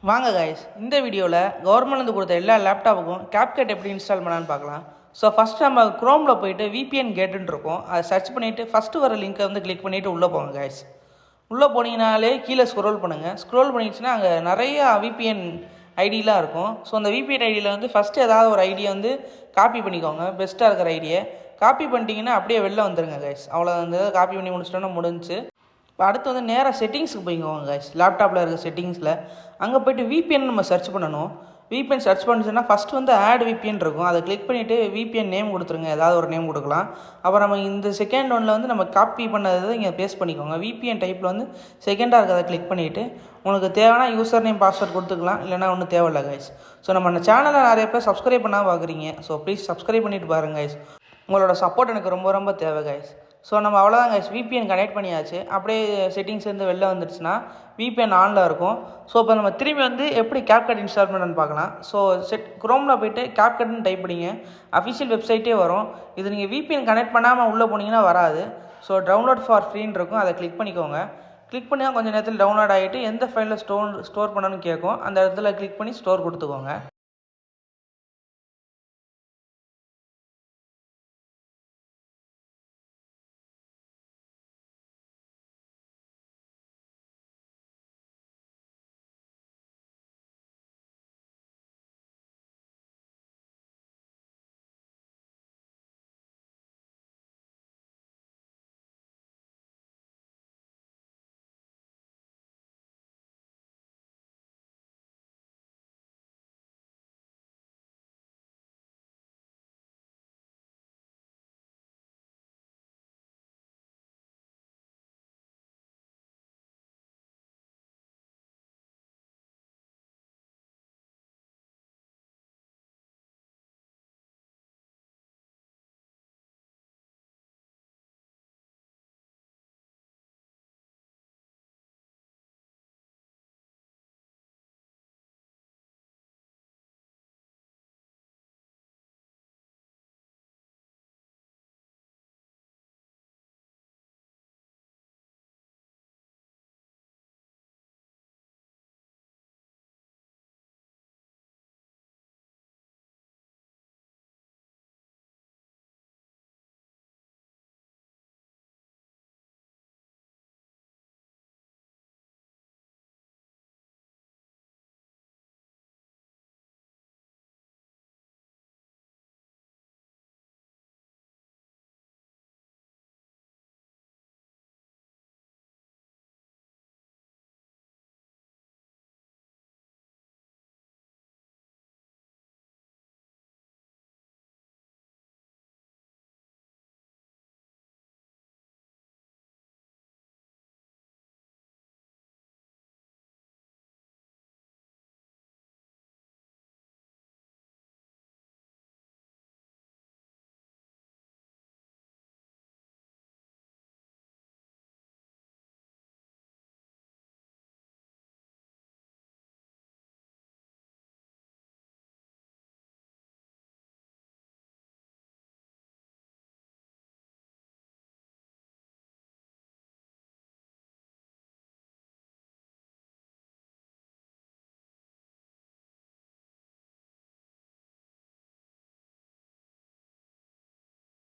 வாங்க கைஸ், இந்த வீடியோவில் கவர்மெண்ட்லேருந்து கொடுத்த எல்லா லேப்டாப்புக்கும் CapCut எப்படி இன்ஸ்டால் பண்ணலான்னு பார்க்கலாம். ஸோ ஃபஸ்ட்டு நம்ம க்ரோமில் போயிட்டு VPN கேட்டுன்னு இருக்கும், அதை சர்ச் பண்ணிவிட்டு ஃபஸ்ட்டு வர லிங்க்கை வந்து கிளிக் பண்ணிவிட்டு உள்ளே போங்க கைஸ். உள்ளே போனீங்கனாலே கீழே ஸ்க்ரோல் பண்ணுங்கள். ஸ்க்ரோல் பண்ணிடுச்சுன்னா அங்கே நிறையா VPN ஐடியெலாம் இருக்கும். ஸோ அந்த VPN ஐடியில் வந்து ஃபஸ்ட்டு ஏதாவது ஒரு ஐடியை வந்து காப்பி பண்ணிக்கோங்க. பெஸ்ட்டாக இருக்கிற ஐடியை காப்பி பண்ணிட்டீங்கன்னா அப்படியே வெளில வந்துடுங்க கைஸ். அவ்வளோ வந்து காப்பி பண்ணி முடிச்சிட்டோன்னா முடிஞ்சு. இப்போ அடுத்து வந்து நேராக செட்டிங்ஸுக்கு போய்க்கோங்க கைஸ். லேப்டாப்பில் இருக்க செட்டிங்ஸில் அங்கே போய்ட்டு VPN நம்ம சர்ச் பண்ணணும். VPN சர்ச் பண்ணிச்சுன்னா ஃபஸ்ட்டு வந்து ஆட் VPN இருக்கும், அதை கிளிக் பண்ணிவிட்டு VPN நேம் கொடுத்துருங்க. ஏதாவது ஒரு நேம் கொடுக்கலாம். அப்புறம் நம்ம இந்த செகண்ட் ஒன்றில் வந்து நம்ம காப்பி பண்ணதை இங்கே பேஸ்ட் பண்ணிக்கோங்க. VPN டைப்பில் வந்து செகண்டாக இருக்கிறத கிளிக் பண்ணிவிட்டு உங்களுக்கு தேவைன்னா யூசர் நேம் பாஸ்வேர்ட் கொடுத்துக்கலாம், இல்லைனா ஒன்றும் தேவையில்லை கைஸ். ஸோ நம்ம சேனலை நிறைய பேர் சப்ஸ்கிரைப் பண்ணால் பார்க்குறீங்க. ஸோ ப்ளீஸ் சப்ஸ்கிரைப் பண்ணிவிட்டு பாருங்கள் கைஸ். உங்களோட சப்போர்ட் எனக்கு ரொம்ப ரொம்ப தேவை கைஸ். ஸோ நம்ம அவ்வளோதான் கைஸ், VPN கனெக்ட் பண்ணியாச்சு. அப்படியே செட்டிங்ஸ் இருந்து வெளில வந்துடுச்சுன்னா VPN ஆனில் இருக்கும். ஸோ இப்போ நம்ம திரும்பி வந்து எப்படி CapCut இன்ஸ்டால் பண்ணுறன்னு பார்க்கலாம். ஸோ க்ரோமில் போய்ட்டு CapCutன்னு டைப் பண்ணிங்க, அஃபிஷியல் வெப்சைட்டே வரும். இது நீங்கள் VPN கனெக்ட் பண்ணாமல் உள்ளே போனீங்கன்னா வராது. ஸோ டவுன்லோட் ஃபார் ஃப்ரீன்னு இருக்கும், அதை கிளிக் பண்ணிக்கோங்க. கிளிக் பண்ணால் கொஞ்சம் நேரத்தில் டவுன்லோட் ஆகிட்டு எந்த ஃபைலில் ஸ்டோர் பண்ணணும்னு கேட்கும். அந்த இடத்துல கிளிக் பண்ணி ஸ்டோர் கொடுத்துக்கோங்க.